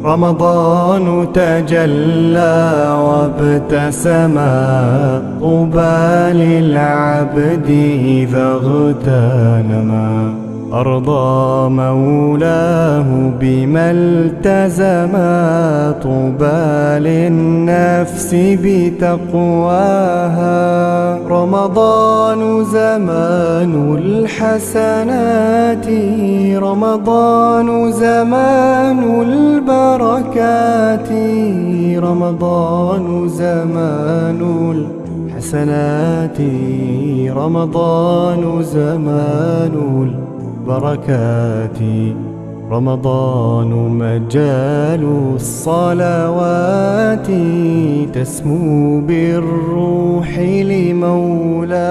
رمضان تجلى وابتسما، طوبى للعبد إذا اغتنما، أرضى مولاه بما التزما، طوبى للنفس بتقواها. رمضان زمان الحسنات، رمضان زمان البركات، رمضان زمان الحسنات، رمضان زمان البركات، رمضان مجال الصلوات، تسمو بالروح لمولاها.